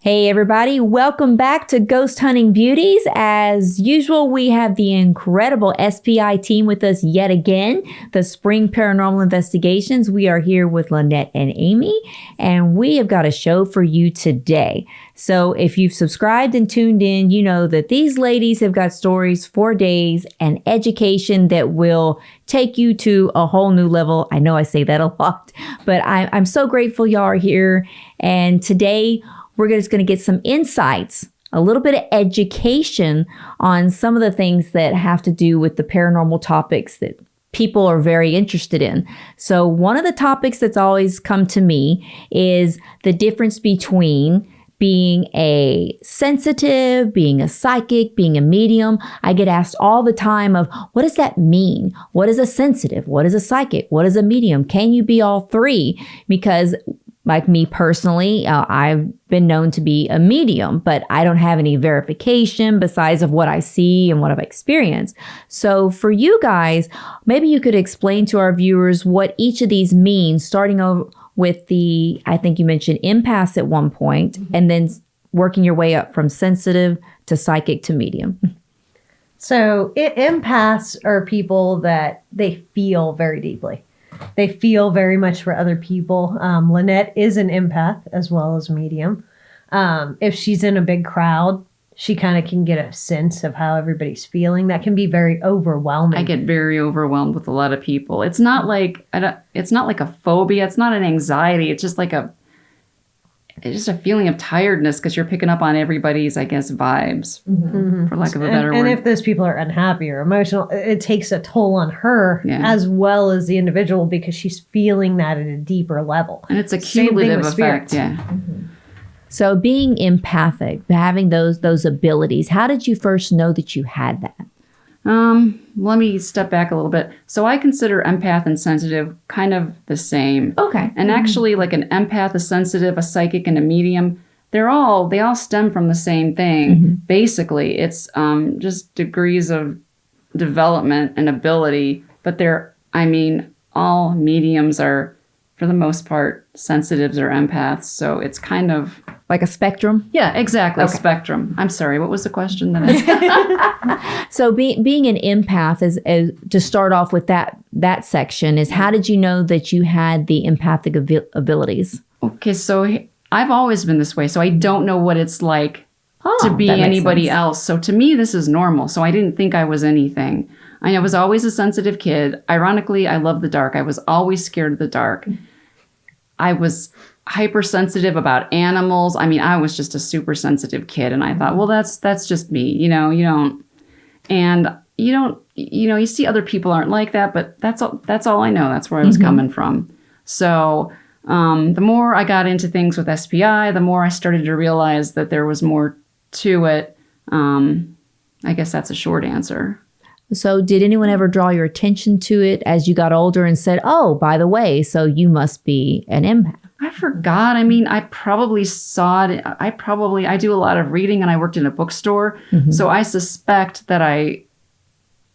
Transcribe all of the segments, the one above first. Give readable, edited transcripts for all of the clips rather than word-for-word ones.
Hey everybody, welcome back to Ghost Hunting Beauties. As usual, we have the incredible SPI team with us yet again, the Spring Paranormal Investigations. We are here with Lynette and Amy, and we have got a show for you today. So if you've subscribed and tuned in, you know that these ladies have got stories for days and education that will take you to a whole new level. I know I say that a lot, but I'm so grateful y'all are here. And today, we're just going to get some insights, a little bit of education on some of the things that have to do with the paranormal topics that people are very interested in. So one of the topics that's always come to me is the difference between being a sensitive, being a psychic, being a medium. I get asked all the time of, what does that mean? What is a sensitive? What is a psychic? What is a medium? Can you be all three? Because like me personally, I've been known to be a medium, but I don't have any verification besides of what I see and what I've experienced. So for you guys, maybe you could explain to our viewers what each of these means, starting over with I think you mentioned empaths at one point, and then working your way up from sensitive to psychic to medium. So empaths are people that they feel very deeply. They feel very much for other people. Lynette is an empath as well as medium. If she's in a big crowd, she kind of can get a sense of how everybody's feeling. That can be very overwhelming. I get very overwhelmed with a lot of people. It's not like it's not like a phobia. It's not an anxiety. It's just like a feeling of tiredness because you're picking up on everybody's, I guess, vibes, for lack of a better word. And if those people are unhappy or emotional, it takes a toll on her as well as the individual because she's feeling that at a deeper level. And it's a cumulative effect, yeah. Mm-hmm. So being empathic, having those abilities, how did you first know that you had that? Let me step back a little bit. So I consider empath and sensitive kind of the same. Okay. And actually, like an empath, a sensitive, a psychic, and a medium, they all stem from the same thing. Basically, it's just degrees of development and ability. But all mediums are, for the most part, sensitives or empaths. So it's kind of like a spectrum? Yeah, exactly. Okay. Spectrum. I'm sorry. What was the question? So being an empath is to start off with that section is, how did you know that you had the empathic abilities? Okay, so I've always been this way. So I don't know what it's like to be anybody else. So to me, this is normal. So I didn't think I was anything. I was always a sensitive kid. Ironically, I love the dark. I was always scared of the dark. I was hypersensitive about animals. I was just a super sensitive kid, and I thought, well, that's just me. You see other people aren't like that, but that's all I know. That's where I was coming from. So the more I got into things with SPI, the more I started to realize that there was more to it. I guess that's a short answer. So did anyone ever draw your attention to it as you got older and said, oh, by the way, so you must be an empath? I forgot. I probably saw it. I do a lot of reading, and I worked in a bookstore. So I suspect that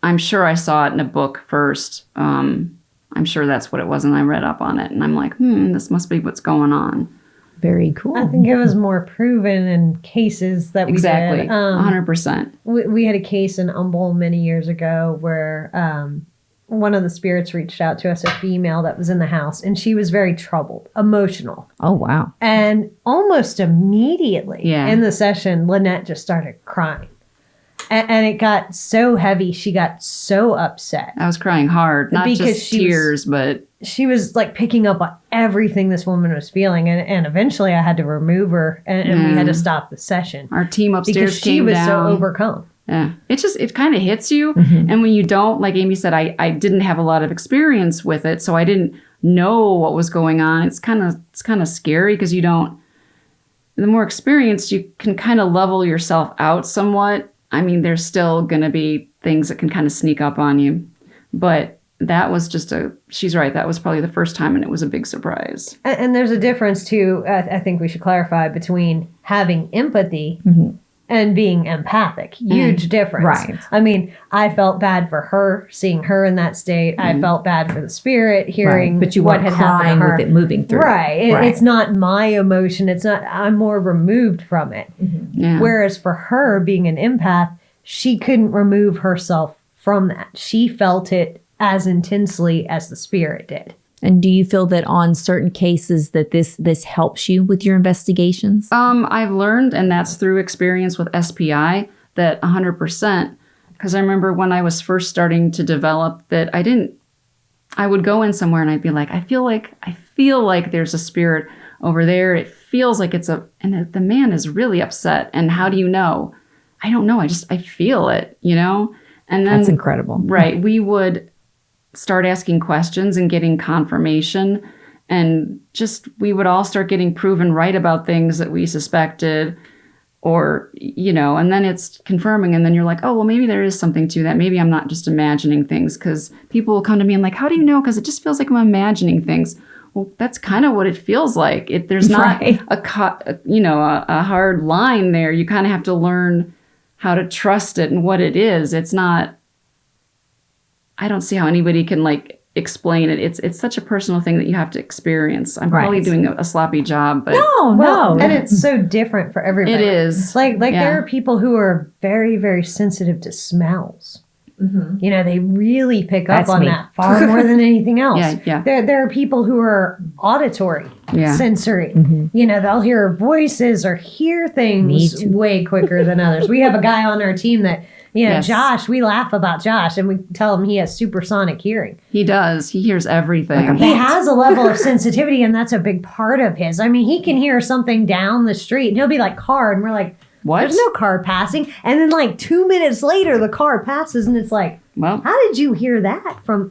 I'm sure I saw it in a book first. I'm sure that's what it was, and I read up on it, and I'm like, this must be what's going on. Very cool. I think it was more proven in cases that we did. 100%. We had a case in Humboldt many years ago where one of the spirits reached out to us, a female that was in the house, and she was very troubled, emotional. Oh, wow. And almost immediately in the session, Lynette just started crying. And it got so heavy. She got so upset. I was crying hard, not because just tears, but... She was like picking up on everything this woman was feeling. And eventually I had to remove her and we had to stop the session. Our team upstairs came down. Because she was so overcome. Yeah. It kind of hits you. And when you don't, like Amy said, I didn't have a lot of experience with it. So I didn't know what was going on. It's kind of scary because the more experienced, you can kind of level yourself out somewhat. There's still going to be things that can kind of sneak up on you. But that was she's right. That was probably the first time, and it was a big surprise. And there's a difference too, I think we should clarify, between having empathy and being empathic. Huge difference. Right. I mean, I felt bad for her, seeing her in that state. I felt bad for the spirit, hearing But you what weren't had happened crying to her. with it moving through. Right. It's not my emotion. It's not, I'm more removed from it. Yeah. Whereas for her, being an empath, she couldn't remove herself from that. She felt it as intensely as the spirit did. And do you feel that on certain cases that this helps you with your investigations? I've learned, and that's through experience with SPI, that 100%. Because I remember when I was first starting to develop that I would go in somewhere and I'd be like, I feel like there's a spirit over there. It feels like and the man is really upset. And how do you know? I don't know. I feel it, And then That's incredible. Right. We would start asking questions and getting confirmation, and we would all start getting proven right about things that we suspected, or and then it's confirming, and then you're like, oh well, maybe there is something to that. Maybe I'm not just imagining things, because people will come to me and like, how do you know? Because it just feels like I'm imagining things. Well, that's kind of what it feels like. There's not Right. a hard line there. You kind of have to learn how to trust it and what it is. It's not. I don't see how anybody can explain it. It's such a personal thing that you have to experience. I'm probably doing a sloppy job, but No. And it's so different for everybody. it is. There are people who are very, very sensitive to smells. They really pick up That's on me. that far more than anything else. Yeah. There are people who are auditory, sensory. They'll hear voices or hear things way quicker than others. We have a guy on our team that, Yes. Josh, we laugh about Josh and we tell him he has supersonic hearing. He does. He hears everything. He has a level of sensitivity, and that's a big part of his. I mean, he can hear something down the street and he'll be like, car, and we're like, What? There's no car passing. And then 2 minutes later, the car passes and it's like, Well, how did you hear that from,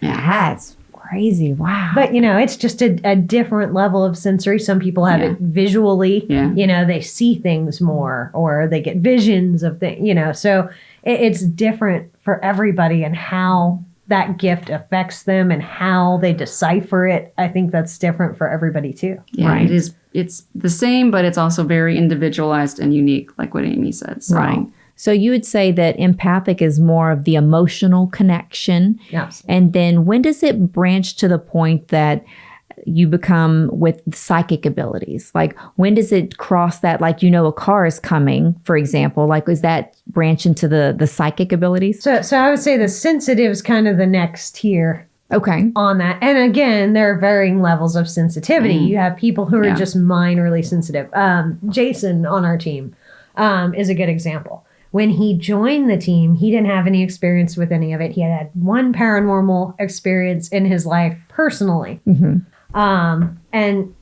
That's crazy. Wow. But, it's just a different level of sensory. Some people have it visually. Yeah. They see things more or they get visions of things, so it's different for everybody and how that gift affects them and how they decipher it. I think that's different for everybody too. yeah, Right. it is. It's the same, but it's also very individualized and unique, like what Amy said. So. Right. So you would say that empathic is more of the emotional connection. Yes. And then when does it branch to the point that you become with psychic abilities? Like when does it cross that, a car is coming, for example, is that branch into the psychic abilities? So I would say the sensitive is kind of the next tier Okay. on that. And again, there are varying levels of sensitivity. You have people who are just minorly sensitive. Jason on our team is a good example. When he joined the team, he didn't have any experience with any of it. He had one paranormal experience in his life personally. And,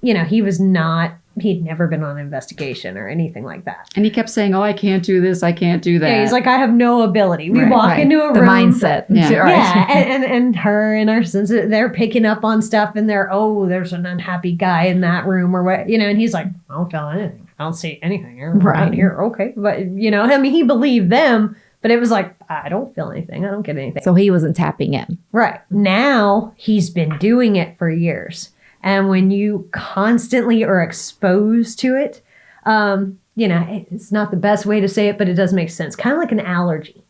he'd never been on an investigation or anything like that. And he kept saying, "Oh, I can't do this. I can't do that." Yeah, he's like, I have no ability. We walk into a the room. mindset. Yeah. Yeah, and her and our sensitive, they're picking up on stuff and there's an unhappy guy in that room or what, and he's like, I don't feel anything. I don't see anything here. Right here. Okay. But, he believed them, but it was like, I don't feel anything. I don't get anything. So he wasn't tapping in. Right. Now he's been doing it for years. And when you constantly are exposed to it, it's not the best way to say it, but it does make sense. Kind of like an allergy.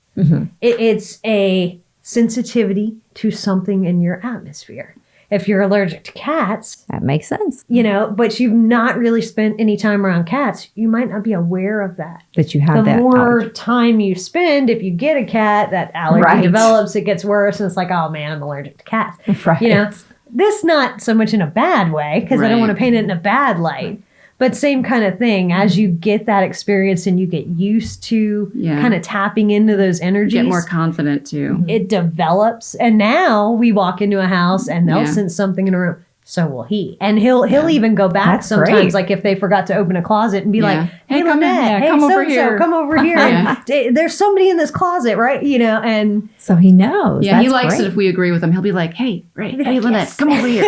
It's a sensitivity to something in your atmosphere. If you're allergic to cats, That makes sense. but you've not really spent any time around cats, you might not be aware of that. That you have The that. more allergy. time you spend, if you get a cat, that allergy Right. develops, it gets worse, and it's like, oh man, I'm allergic to cats. Right. This not so much in a bad way, because I don't Right. want to paint it in a bad light, but same kind of thing. As you get that experience and you get used to kind of tapping into those energies, Get more confident too. it develops. And now we walk into a house and they'll sense something in a room. So will he. And he'll even go back That's sometimes, great. like if they forgot to open a closet and be like, hey, Hey, come in. Lynette, Yeah, hey, come over so-and-so, here." come over here. And there's somebody in this closet, right? And So he knows. Yeah, he That's likes great. it if we agree with him. He'll be like, "Hey, hey, Lynette, yes. come over here.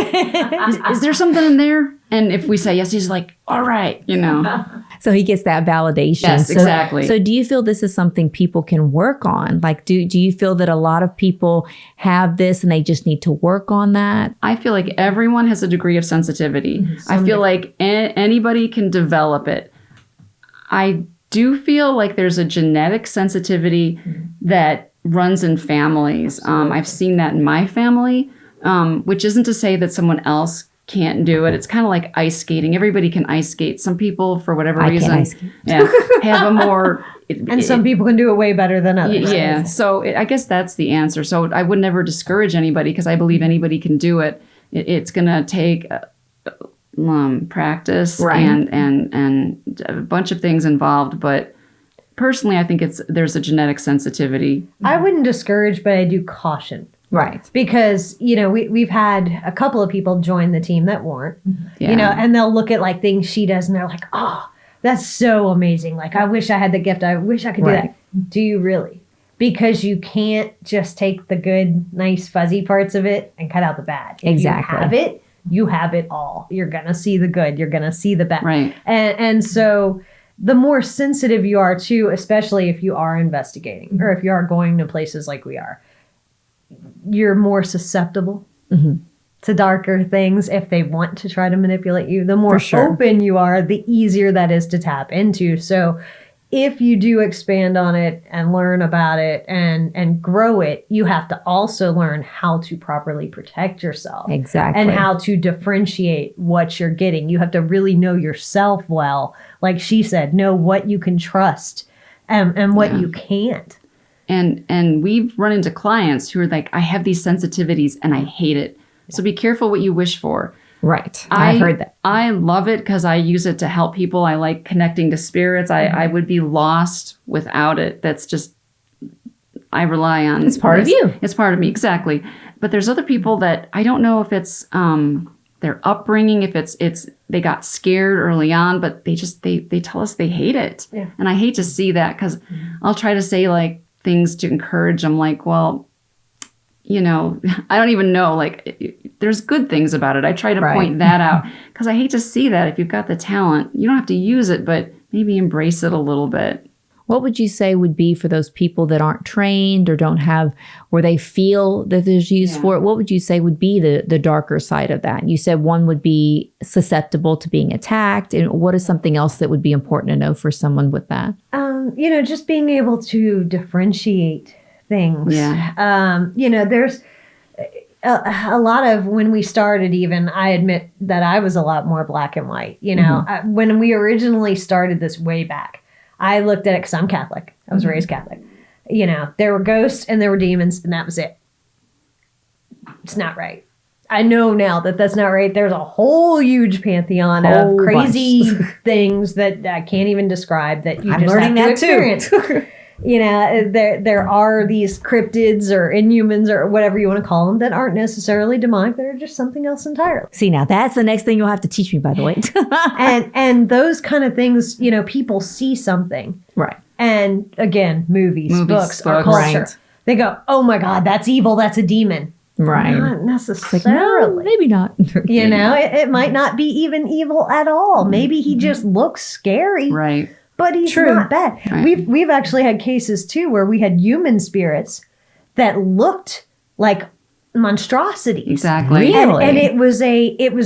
Is there something in there?" And if we say yes, he's like, "All right," So he gets that validation. Yes, So- exactly. So do you feel this is something people can work on? Like, do you feel that a lot of people have this and they just need to work on that? I feel like everyone has a degree of sensitivity. I feel like anybody can develop it. I do feel like there's a genetic sensitivity that runs in families. I've seen that in my family, which isn't to say that someone else can't do it. It's kind of like ice skating. Everybody can ice skate. Some people, for whatever reason, can't ice skate. have a more... And some people can do it way better than others. Yeah. So I guess that's the answer. So I would never discourage anybody because I believe anybody can do it. It's going to take practice and a bunch of things involved. But personally, I think there's a genetic sensitivity. I wouldn't discourage, but I do caution. Right. Because, we've had a couple of people join the team that weren't, Yeah. and they'll look at like things she does and they're like, oh, that's so amazing. Like, I wish I had the gift. I wish I could do that. Do you really? Because you can't just take the good, nice, fuzzy parts of it and cut out the bad. If Exactly. you have it, you have it all. You're going to see the good. You're going to see the bad. Right. And so the more sensitive you are too, especially if you are investigating or if you are going to places like we are, you're more susceptible to darker things if they want to try to manipulate you. The more open you are, the easier that is to tap into. So if you do expand on it and learn about it and grow it, you have to also learn how to properly protect yourself. Exactly. And how to differentiate what you're getting. You have to really know yourself well. Like she said, know what you can trust and what you can't. And we've run into clients who are like, I have these sensitivities and I hate it. So be careful what you wish for. Right. I've heard that. I love it because I use it to help people. I like connecting to spirits. I would be lost without it. That's just, I rely on. It's part of you. It's part of me, exactly. But there's other people that I don't know if it's their upbringing, if it's they got scared early on, but they tell us they hate it. Yeah. And I hate to see that because I'll try to say like things to encourage them, like, well, I don't even know, like, there's good things about it. I try to point that out because I hate to see that. If you've got the talent, you don't have to use it, but maybe embrace it a little bit. What would you say would be for those people that aren't trained or don't have, where they feel that there's use for it? What would you say would be the darker side of that? You said one would be susceptible to being attacked. And what is something else that would be important to know for someone with that? Just being able to differentiate things. Yeah. There's a lot of, when we started even, I admit that I was a lot more black and white. When we originally started this way back, I looked at it because I'm Catholic. I was raised Catholic. There were ghosts and there were demons and that was it. It's not right. I know now that that's not right. There's a whole huge pantheon of crazy things that I can't even describe that you just have to experience. There are these cryptids or inhumans or whatever you want to call them that aren't necessarily demonic. They're just something else entirely. See, now that's the next thing you'll have to teach me, by the way. and those kind of things, people see something. Right. And again, movies, books, our culture. Right. They go, oh my God, that's evil. That's a demon. Right. Not necessarily. No, maybe not. It might not be even evil at all. Maybe he just looks scary. Right. But he's not bad. Right. We've actually had cases too where we had human spirits that looked like monstrosities. Exactly. Really? And it was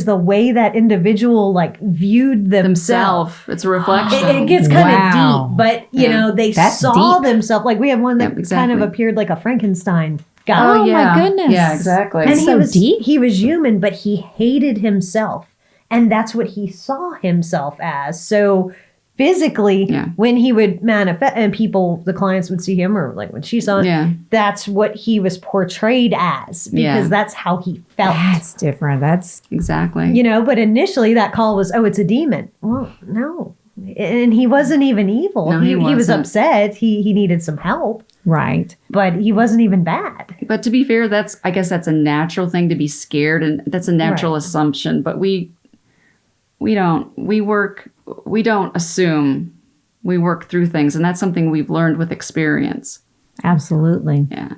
the way that individual like viewed themselves. It's a reflection. It gets kind of deep, but they That's saw deep. themselves. Like we have one that kind of exactly. appeared like a Frankenstein guy. Oh, my goodness. Yeah, exactly. And so deep. he was human, but he hated himself. And that's what he saw himself as. So physically, when he would manifest, and the clients would see him, or like when she saw him, that's what he was portrayed as, because that's how he felt. That's different. That's exactly. But initially that call was, oh, it's a demon. Well, no. And he wasn't even evil. No, he was wasn't. upset. He needed some help. right. But he wasn't even bad. But to be fair, I guess that's a natural thing to be scared, and that's a natural assumption. But we don't assume. We work through things, and that's something we've learned with experience. Absolutely. Yeah.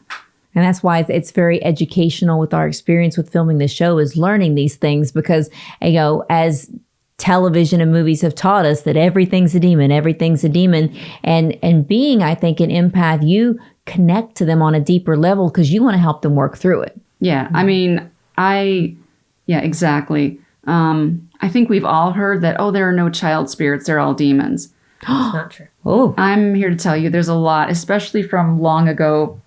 And that's why it's very educational with our experience with filming the show, is learning these things, because, as television and movies have taught us that everything's a demon, and being, I think, an empath, you connect to them on a deeper level because you want to help them work through it. Yeah. I mean, exactly. I think we've all heard that, there are no child spirits, they're all demons. It's not true. Oh, I'm here to tell you there's a lot, especially from long ago.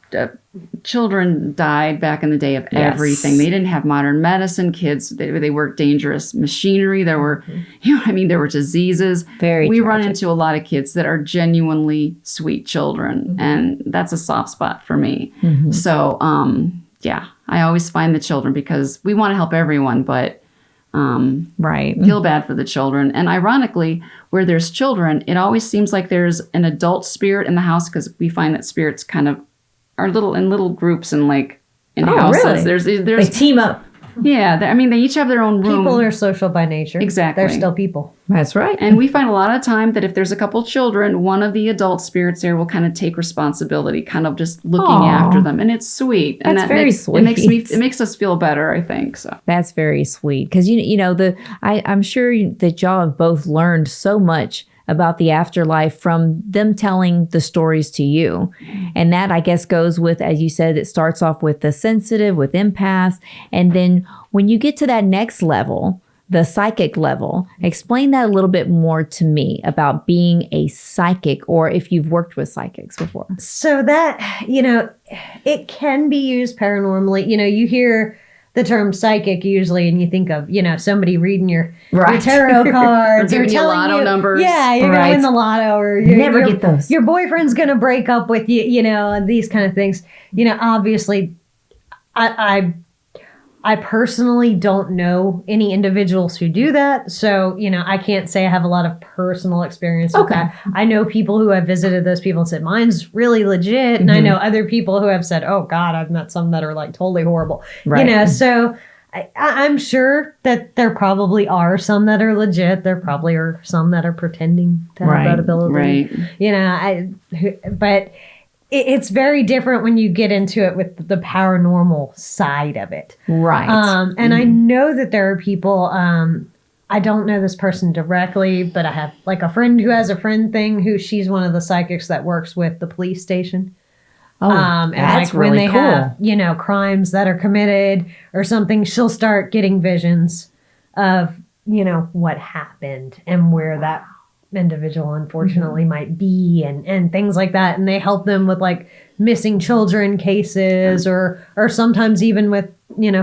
Children died back in the day of Yes. everything. They didn't have modern medicine. Kids, they worked dangerous machinery. There were, there were diseases. Very We run tragic. into a lot of kids that are genuinely sweet children, and that's a soft spot for me. So, I always find the children because we want to help everyone, but right. feel bad for the children. And ironically, where there's children, it always seems like there's an adult spirit in the house because we find that spirits kind of are little groups and like in Oh, houses. really? There's They team up. yeah. They each have their own room. People are social by nature. Exactly. They're still people. That's right. And we find a lot of time that if there's a couple children, one of the adult spirits there will kind of take responsibility, kind of just looking Aw. after them, and it's sweet. And That's very It makes sweet. it makes us feel better, I think. So That's very sweet because I'm sure that y'all have both learned so much about the afterlife from them telling the stories to you, and that I guess goes with, as you said, it starts off with the sensitive, with empaths, and then when you get to that next level, the psychic level, explain that a little bit more to me about being a psychic, or if you've worked with psychics before. So that, it can be used paranormally. You hear the term psychic usually and you think of, somebody reading your tarot cards Or or giving you telling lotto you, numbers. yeah, you're going Right. to win the lotto or Never your, get those. Your boyfriend's going to break up with you, and these kind of things. Obviously I personally don't know any individuals who do that. So, I can't say I have a lot of personal experience with Okay. that. I know people who have visited those people and said, mine's really legit. And I know other people who have said, oh God, I've met some that are like totally horrible. Right. So I'm sure that there probably are some that are legit. There probably are some that are pretending to have Right. that ability. right. But it's very different when you get into it with the paranormal side of it. Right. And I know that there are people, I don't know this person directly, but I have like a friend who has a friend thing who she's one of the psychics that works with the police station. Oh, And that's like when really they cool. have, crimes that are committed or something, she'll start getting visions of, what happened and where that individual unfortunately might be and things like that. And they help them with like missing children cases or sometimes even with,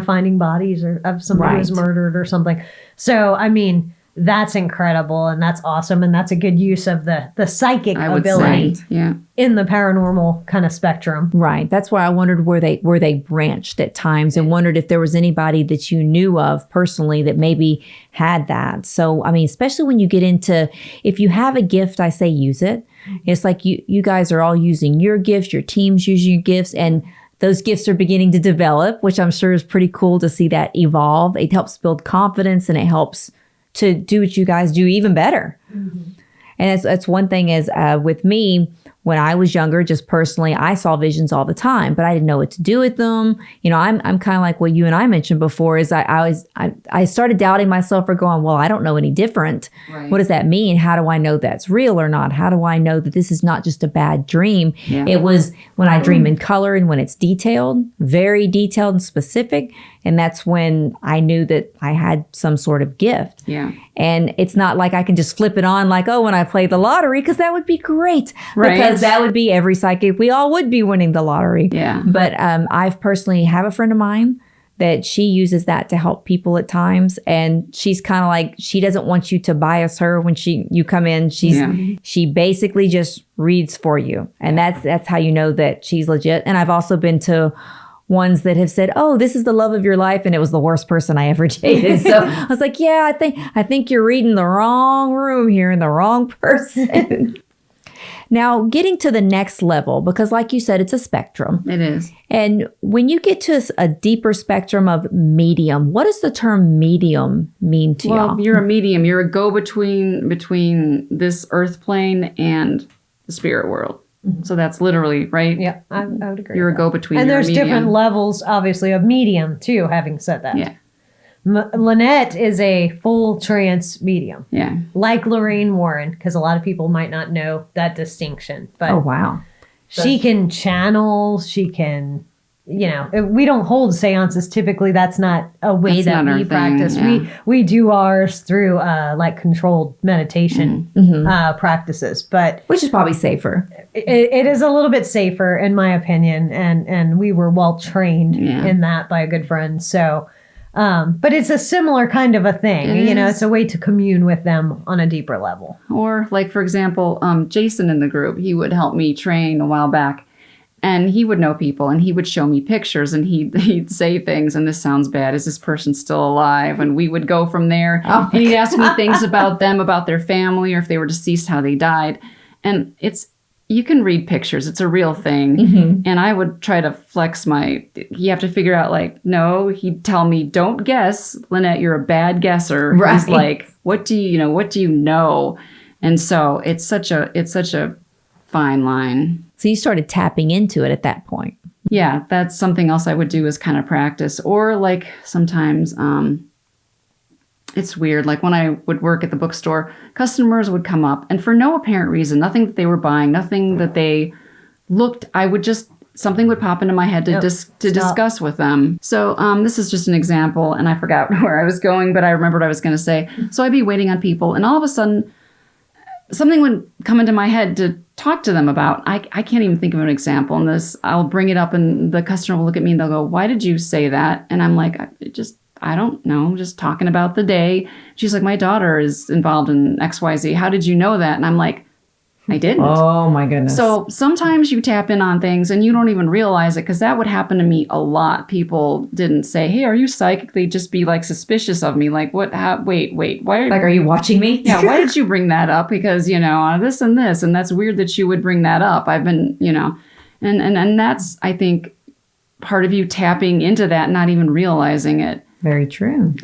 finding bodies or of somebody who was Right. murdered or something. So, I mean, that's incredible and that's awesome. And that's a good use of the psychic I would ability say, yeah. in the paranormal kind of spectrum. Right. That's why I wondered where they branched at times and wondered if there was anybody that you knew of personally that maybe had that. So, I mean, especially when you get into, if you have a gift, I say use it. It's like you guys are all using your gifts, your team's using your gifts, and those gifts are beginning to develop, which I'm sure is pretty cool to see that evolve. It helps build confidence and it helps to do what you guys do even better. And that's one thing is with me, when I was younger, just personally, I saw visions all the time, but I didn't know what to do with them. I'm kind of like what you and I mentioned before is I started doubting myself or going, well, I don't know any different. Right. What does that mean? How do I know that's real or not? How do I know that this is not just a bad dream? Yeah. It was when I dream in color and when it's detailed, very detailed and specific. And that's when I knew that I had some sort of gift. Yeah. And it's not like I can just flip it on like, oh, when I play the lottery, because that would be great. Right. Because that would be every psychic. We all would be winning the lottery. Yeah. But I've personally have a friend of mine that she uses that to help people at times. And she's kind of like, she doesn't want you to bias her when you come in. She basically just reads for you. And that's how you know that she's legit. And I've also been to ones that have said, oh, this is the love of your life. And it was the worst person I ever dated. So I was like, yeah, I think you're reading the wrong room here and the wrong person. Now, getting to the next level, because like you said, it's a spectrum. It is. And when you get to a deeper spectrum of medium, what does the term medium mean to Well, y'all? you're a medium. You're a go-between between this earth plane and the spirit world. So that's literally, right? Yeah, I would agree. You're a with that. go-between. And you're a there's medium. different levels, obviously, of medium, too, having said that. Yeah. Lynette is a full trance medium, Yeah. like Lorraine Warren, because a lot of people might not know that distinction. But Oh, wow. she can channel, she can, we don't hold seances. Typically, that's not a way That's that not our we thing, practice. yeah. We do ours through like controlled meditation practices, but Which is probably safer. it is a little bit safer in my opinion, and we were well trained Yeah. in that by a good friend. So, but it's a similar kind of a thing. It is. It's a way to commune with them on a deeper level. Or like, for example, Jason in the group, he would help me train a while back. And he would know people and he would show me pictures and he'd say things, and this sounds bad. Is this person still alive? And we would go from there. Oh And he'd ask me things about them, about their family, or if they were deceased, how they died. And you can read pictures. It's a real thing. And I would try to flex you have to figure out like, no, he'd tell me, don't guess, Lynette, you're a bad guesser. Right. He's like, what do you know? And so it's such a fine line. So you started tapping into it at that point. Yeah, that's something else I would do is kind of practice. Or like sometimes it's weird. Like when I would work at the bookstore, customers would come up and for no apparent reason, nothing that they were buying, nothing that they looked, something would pop into my head to discuss with them. So this is just an example, and I forgot where I was going, but I remembered what I was going to say. So I'd be waiting on people, and all of a sudden, something would come into my head to talk to them about. I can't even think of an example in this. I'll bring it up and the customer will look at me and they'll go, why did you say that? And I'm like, I don't know, just talking about the day. She's like, my daughter is involved in XYZ. How did you know that? And I'm like, I didn't. Oh my goodness. So sometimes you tap in on things and you don't even realize it, because that would happen to me a lot. People didn't say, hey, are you psychic? They'd just be like suspicious of me. Like, what? Wait, why? Like, are you watching me? Yeah, why did you bring that up? Because, this and this, and that's weird that you would bring that up. I've been, and that's, I think, part of you tapping into that, not even realizing it. Very true.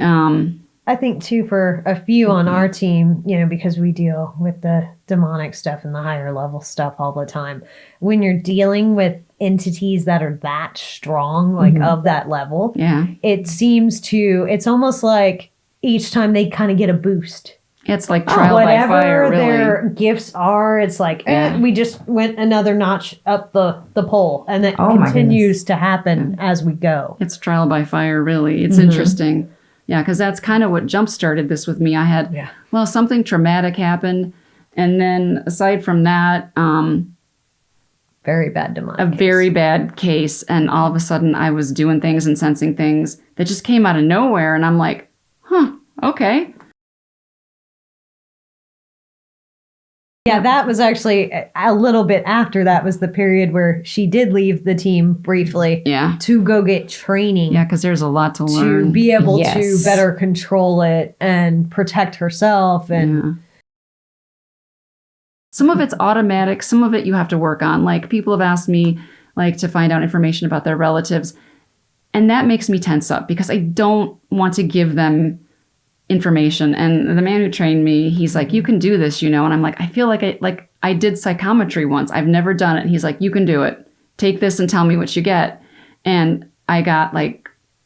I think too, for a few on our team, because we deal with the demonic stuff and the higher level stuff all the time. When you're dealing with entities that are that strong, like of that level, Yeah. it's almost like each time they kind of get a boost. It's like trial by fire, Whatever really. their gifts are, it's like, we just went another notch up the pole. And that continues to happen as we go. It's trial by fire, really. It's interesting. Yeah, because that's kind of what jump-started this with me. I had, something traumatic happened. And then aside from that, very bad demonic case. very bad case. And all of a sudden I was doing things and sensing things that just came out of nowhere. And I'm like, okay. Yeah, that was actually a little bit after that was the period where she did leave the team briefly to go get training. Yeah, because there's a lot to learn. To be able to better control it and protect herself. And some of it's automatic. Some of it you have to work on. Like people have asked me to find out information about their relatives. And that makes me tense up because I don't want to give them information. And the man who trained me, he's like, you can do this, And I'm like, I feel like I did psychometry once. I've never done it. And he's like, you can do it. Take this and tell me what you get. And I got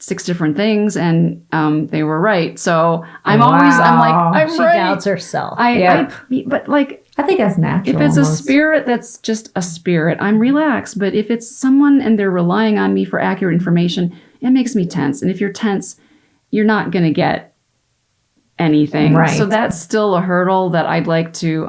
6 different things and they were right. So I'm I'm she right. doubts herself. But I think that's natural. if it's almost. a spirit that's just a spirit, I'm relaxed. But if it's someone and they're relying on me for accurate information, it makes me tense. And if you're tense, you're not going to get anything. Right. So that's still a hurdle that I'd like to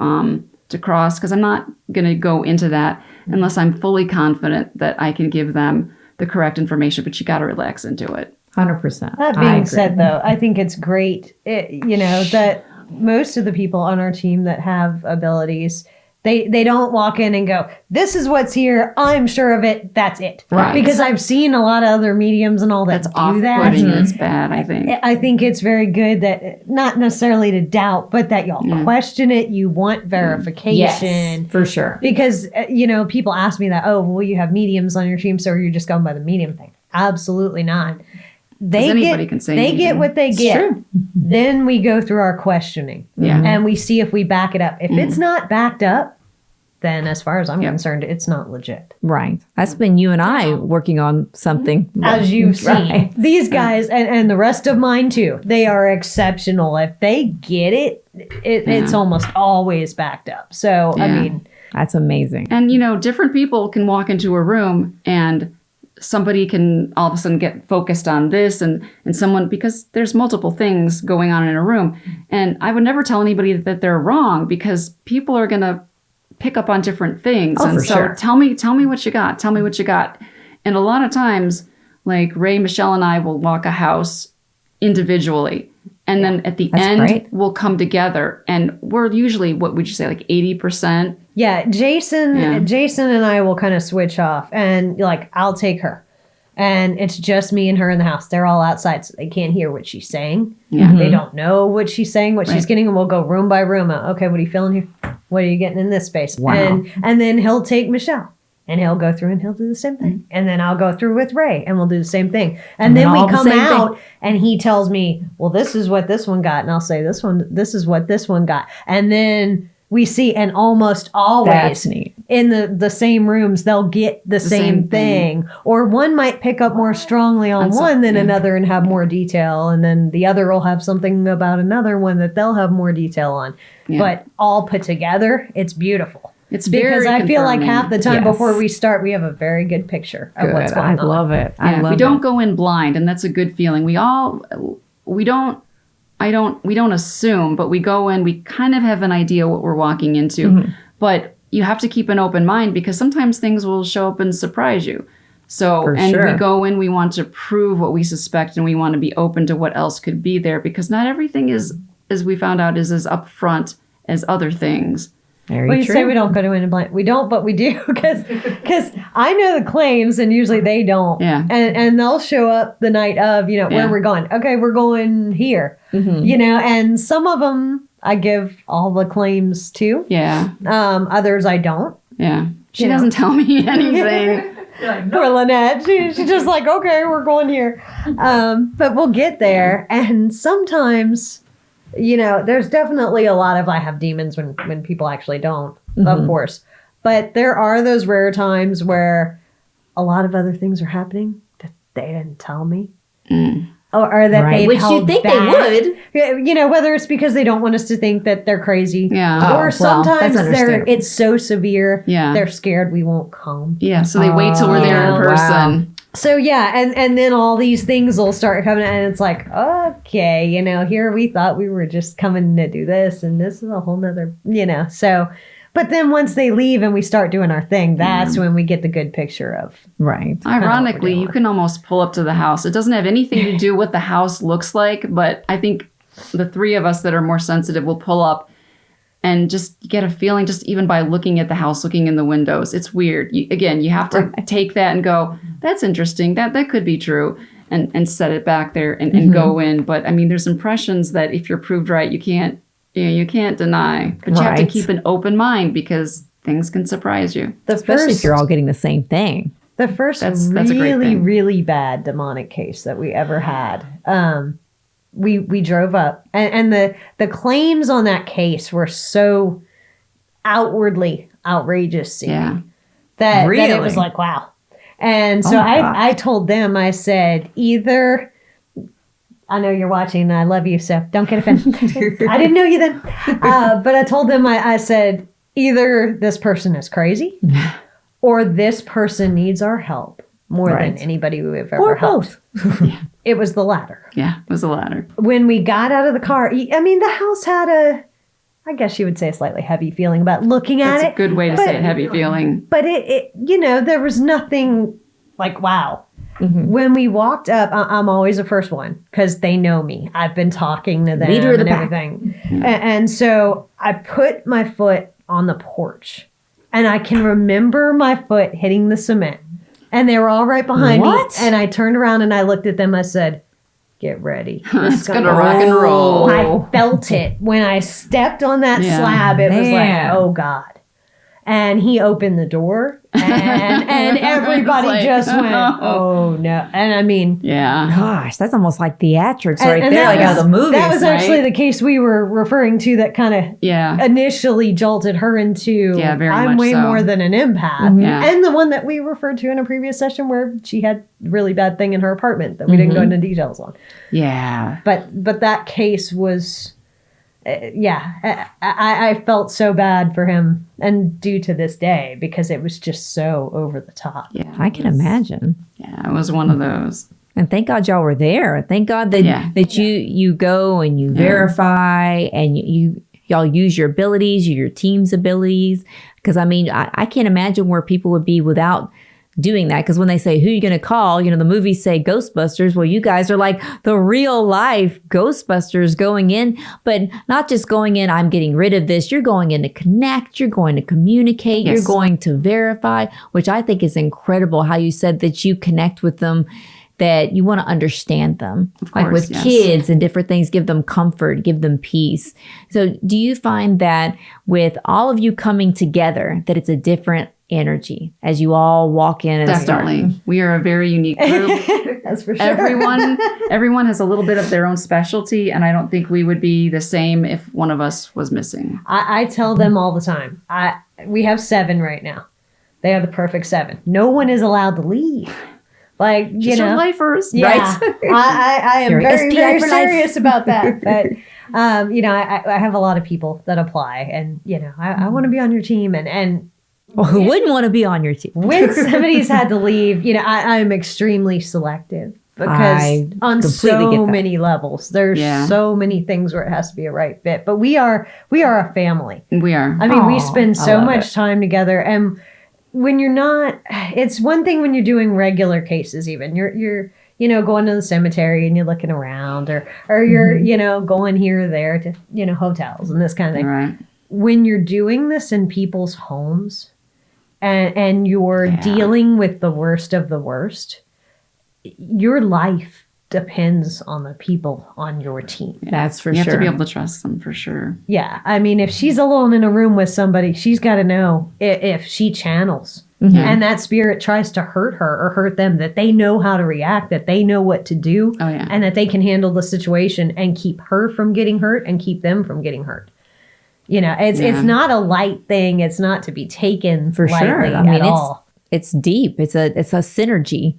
cross, because I'm not going to go into that unless I'm fully confident that I can give them the correct information. But you got to relax into it. 100%. That being said, though, I think it's great, that most of the people on our team that have abilities, they don't walk in and go, this is what's here. I'm sure of it. That's it. Right. Because I've seen a lot of other mediums and all that That's do that. off-putting. It's bad, I think. I think it's very good that not necessarily to doubt, but that y'all question it. You want verification. Yes, for sure. Because, people ask me that, well, you have mediums on your team, so you're just going by the medium thing. Absolutely not. Anybody can say they medium. get what they It's get. true. Then we go through our questioning. Yeah. And we see if we back it up. If it's not backed up, then as far as I'm concerned, it's not legit. Right. That's been you and I working on something. As you've seen. Right. These guys, and the rest of mine too, they are exceptional. If they get it, it's almost always backed up. So, I Yeah. mean, That's amazing. And, different people can walk into a room and somebody can all of a sudden get focused on this and someone, because there's multiple things going on in a room. And I would never tell anybody that they're wrong, because people are going to pick up on different things. Oh, and for so sure. tell me what you got. Tell me what you got. And a lot of times, like Ray, Michelle, and I will walk a house individually. And then at the That's end, great. we'll come together. And we're usually, what would you say, like 80%? Yeah, Jason and I will kind of switch off, and like I'll take her, and it's just me and her in the house. They're all outside, so they can't hear what she's saying. Yeah. They don't know what she's saying, what she's Right. getting, and we'll go room by room. Okay, what are you feeling here? What are you getting in this space? Wow. And then he'll take Michelle, and he'll go through and he'll do the same thing, and then I'll go through with Ray, and we'll do the same thing, and then all we the come same out, thing. and he tells me, "Well, this is what this one got," and I'll say, "This is what this one got," and then we see, and almost always That's neat. in the same rooms, they'll get the same same thing. thing. Or one might pick up more strongly on one than another and have more detail. And then the other will have something about another one that they'll have more detail on. Yeah. But all put together, it's beautiful. It's Because very I feel like confirming. half the time Yes. before we start, we have a very good picture of what's Good. going I on. love it. I Yeah, love we don't it. go in blind, and that's a good feeling. We don't assume, but we go in, we kind of have an idea what we're walking into. Mm-hmm. But you have to keep an open mind, because sometimes things will show up and surprise you. So, For and sure. we go in, we want to prove what we suspect, and we want to be open to what else could be there, because not everything is, as we found out, is as upfront as other things. Very Well, you true. say we don't go to in blind. We don't, but we do, because I know the claims, and usually they don't. Yeah. And they'll show up the night of, where Yeah. we're going. Okay, we're going here. Mm-hmm. And some of them I give all the claims to. Yeah, Others I don't. yeah. She You know. doesn't tell me anything. Poor Lynette. She's just like, okay, we're going here. But we'll get there. And sometimes, there's definitely a lot of I have demons when people actually don't, of course. But there are those rare times where a lot of other things are happening that they didn't tell me. Or that Right. they've Which you held think back. they would. Whether it's because they don't want us to think that they're crazy. Yeah. Oh, Or well, sometimes that's understandable. it's so severe, Yeah. they're scared we won't come. Yeah, so they wait till we're there in Oh, person. So yeah, and then all these things will start coming, and it's like, okay, here we thought we were just coming to do this, and this is a whole nother, so. But then once they leave and we start doing our thing, that's when we get the good picture of. Right. Ironically, doing. you can almost pull up to the house. It doesn't have anything to do what the house looks like, but I think the three of us that are more sensitive will pull up and just get a feeling just even by looking at the house, looking in the windows. It's weird. You have to take that and go, that's interesting. That could be true. And set it back there and go in. But I mean, there's impressions that if you're proved right, you can't deny. But you have to Right. keep an open mind, because things can surprise you. Especially if you're all getting the same thing. The first That's a great really, thing. really bad demonic case that we ever had. We drove up, and the claims on that case were so outwardly outrageous seeming Yeah. that it Really? was like, wow. And so Oh my gosh. I told them, I said, either, I know you're watching and I love you, so don't get offended. I didn't know you then. But I told them, I said, either this person is crazy or this person needs our help more Right. than anybody we've ever Or helped. both. It was the latter. Yeah, it was a ladder. When we got out of the car, the house had I guess you would say a slightly heavy feeling about looking at That's it. a good way to but- say it, heavy feeling. But it there was nothing like, wow. When we walked up, I'm always the first one because they know me. I've been talking to them Leader of the and pack. everything. And so I put my foot on the porch and I can remember my foot hitting the cement. And they were all right behind What? me. And I turned around and I looked at them. I said, get ready. It's gonna rock and roll. I felt it when I stepped on that Yeah. slab. It was Man. like, oh God. And he opened the door and everybody Like, just went, oh no. And I mean, Yeah. Gosh, that's almost like theatrics and- right and there, that like out was- of the movies. That was actually right? the case we were referring to that kind of Yeah. initially jolted her into, Yeah, very I'm much way so. more than an empath. Yeah. And the one that we referred to in a previous session where she had a really bad thing in her apartment that we didn't go into details on. Yeah. But that case was, I felt so bad for him, and due to this day, because it was just so over the top. Yeah. I can imagine. Yeah, it was one of those. And thank God y'all were there. Thank God that that you go and you verify and y'all use your abilities, your team's abilities. Because I mean, I can't imagine where people would be without doing that. Because when they say, who are you going to call? You know, the movies say Ghostbusters. Well, you guys are like the real life Ghostbusters going in, but not just going in, I'm getting rid of this. You're going in to connect. You're going to communicate. Yes. You're going to verify, which I think is incredible how you said that you connect with them, that you want to understand them. Of course, like with yes. kids and different things, give them comfort, give them peace. So do you find that with all of you coming together, that it's a different energy as you all walk in and Definitely. start? We are a very unique group. That's for sure. Everyone has a little bit of their own specialty, and I don't think we would be the same if one of us was missing. I tell them all the time. We have 7 right now. They are the perfect 7. No one is allowed to leave. Like, Just you know, lifers, yeah, right? I am You're very, SPI very for life. serious about that. But, you know, I have a lot of people that apply, and, you know, I want to be on your team. And Well, who wouldn't want to be on your team? when somebody's had to leave, you know, I'm extremely selective because I on completely get so that. many levels, there's Yeah. so many things where it has to be a right fit. But we are a family. We are. I mean, we Aw, spend I so love much time together, and when you're not, it's one thing when you're doing regular cases. Even you're you know, going to the cemetery and you're looking around, or you're you know, going here or there to, you know, hotels and this kind of thing. Right. When you're doing this in people's homes, and you're dealing with the worst of the worst, your life depends on the people on your team. That's for You have sure. to be able to trust them for sure. Yeah, I mean, if she's alone in a room with somebody, she's got to know if she channels and that spirit tries to hurt her or hurt them, that they know how to react, that they know what to do, Oh, yeah. and that they can handle the situation and keep her from getting hurt and keep them from getting hurt. You know, it's not a light thing. It's not to be taken For lightly sure. I mean, at all. it's deep. It's a synergy.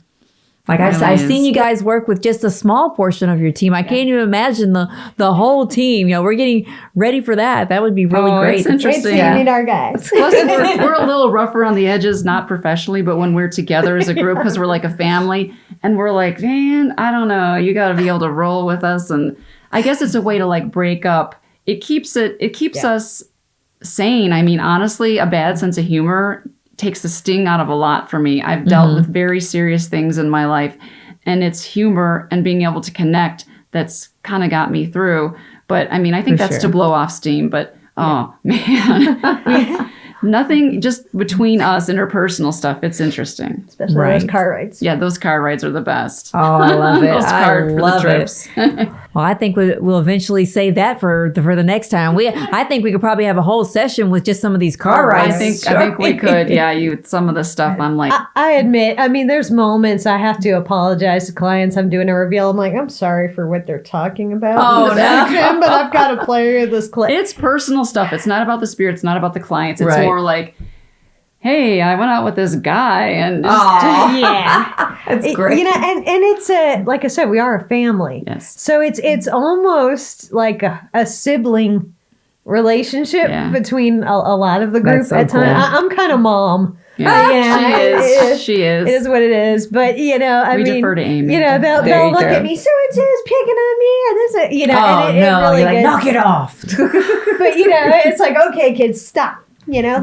Like It really I've is. seen you guys work with just a small portion of your team. I can't even imagine the whole team. You know, we're getting ready for that. That would be really Oh, great. it's interesting. We need our guys. Plus, we're a little rough around the edges, not professionally, but when we're together as a group, because we're like a family, and we're like, man, I don't know, you got to be able to roll with us. And I guess it's a way to like break up. It keeps us sane. I mean, honestly, a bad sense of humor takes the sting out of a lot for me. I've dealt with very serious things in my life, and it's humor and being able to connect that's kind of got me through. But I mean, I think For that's sure. to blow off steam, but oh man. Nothing, just between us, interpersonal stuff. It's interesting. Especially Right. those car rides. Yeah, those car rides are the best. Oh, I love it. Those I card for the love it. trips. Well, I think we'll eventually save that for the next time. I think we could probably have a whole session with just some of these car rides. I think we could. Yeah, some of the stuff I'm like, I admit, I mean, there's moments I have to apologize to clients. I'm doing a reveal. I'm like, I'm sorry for what they're talking about. Oh, in the background, but I've got to play this clip. it's personal stuff. It's not about the spirit. It's not about the clients. It's Right. more like, hey, I went out with this guy and Yeah. That's great. You know, and it's like I said, we are a family. Yes. So it's almost like a sibling relationship Yeah. between a lot of the group That's so at times. cool. I'm kind of mom. Yeah, she is. It is what it is. But, you know, I We mean, defer to Amy. you know, There they'll you look go. at me, so-and-so is picking on me, or this, you know, Oh and it no! really You're like, gets, knock it off. But, you know, it's like, okay, kids, stop. You know,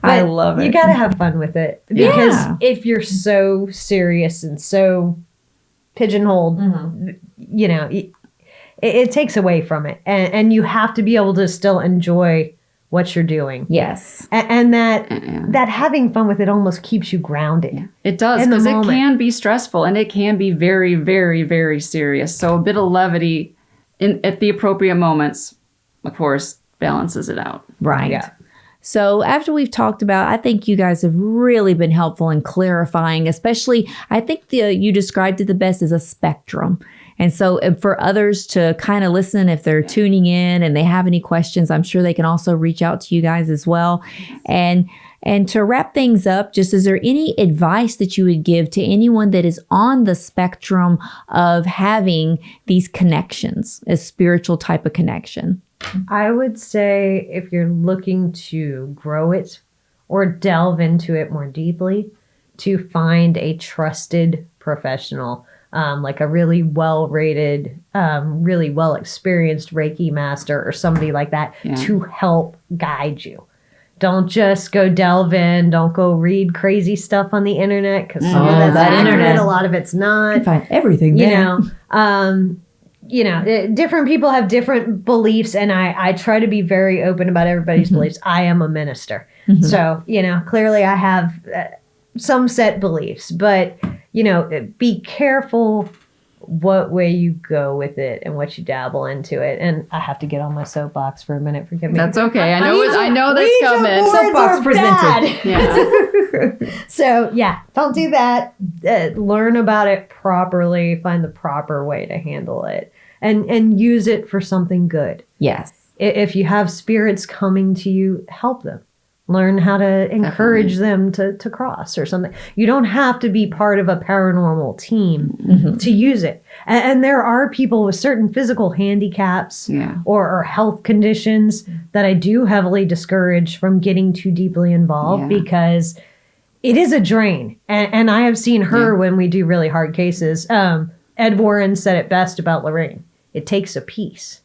I love it. You got to have fun with it because Yeah. if you're so serious and so pigeonholed, you know, it takes away from it, and you have to be able to still enjoy what you're doing. Yes. And that having fun with it almost keeps you grounded. It does, in the because it moment. can be stressful and it can be very, very, very serious. So a bit of levity at the appropriate moments, of course, balances it out. Right. Yeah. So after we've talked about, I think you guys have really been helpful in clarifying, especially, I think you described it the best as a spectrum. And so for others to kind of listen, if they're tuning in and they have any questions, I'm sure they can also reach out to you guys as well. And to wrap things up, just is there any advice that you would give to anyone that is on the spectrum of having these connections, a spiritual type of connection? I would say if you're looking to grow it or delve into it more deeply, to find a trusted professional, like a really well-rated, really well-experienced Reiki master or somebody like that to help guide you. Don't just go delve in. Don't go read crazy stuff on the internet, because some of that's accurate, internet. A lot of it's not. You can find everything there. Different people have different beliefs, and I try to be very open about everybody's beliefs. I am a minister. So, clearly I have some set beliefs, but, be careful what way you go with it and what you dabble into it. And I have to get on my soapbox for a minute. Forgive me. That's okay. I know that's coming. Soapbox presented. Yeah. So don't do that. Learn about it properly. Find the proper way to handle it, and use it for something good. Yes. If you have spirits coming to you, help them. Learn how to encourage them to cross or something. You don't have to be part of a paranormal team to use it. And there are people with certain physical handicaps or health conditions that I do heavily discourage from getting too deeply involved, because it is a drain. And I have seen her when we do really hard cases. Ed Warren said it best about Lorraine. It takes a piece.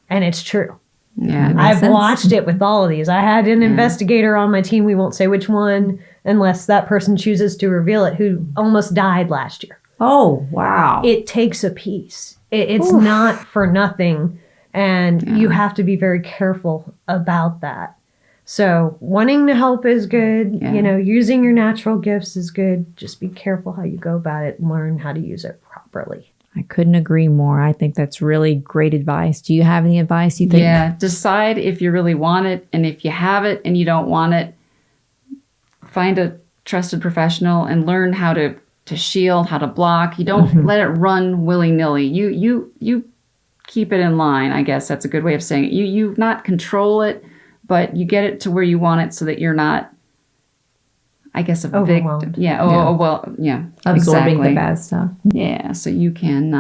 And it's true. Yeah, I've watched it with all of these. I had an investigator on my team. We won't say which one unless that person chooses to reveal it, who almost died last year. Oh, wow. It takes a piece. It's not for nothing. And you have to be very careful about that. So wanting to help is good. Using your natural gifts is good. Just be careful how you go about it and learn how to use it properly. I couldn't agree more. I think that's really great advice. Do you have any advice you think? Yeah, decide if you really want it. And if you have it and you don't want it, find a trusted professional and learn how to shield, how to block. You don't let it run willy-nilly. You keep it in line, I guess that's a good way of saying it. You not control it, but you get it to where you want it so that you're not, I guess, a victim. Absorbing the bad stuff. Yeah, so you can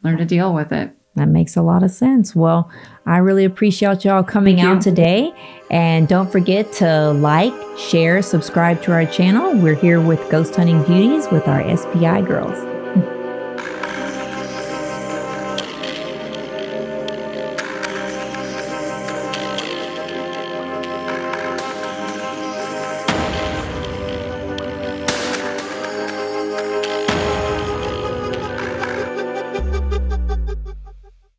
learn to deal with it. That makes a lot of sense. Well, I really appreciate y'all coming out today. And don't forget to like, share, subscribe to our channel. We're here with Ghost Hunting Beauties with our SPI girls.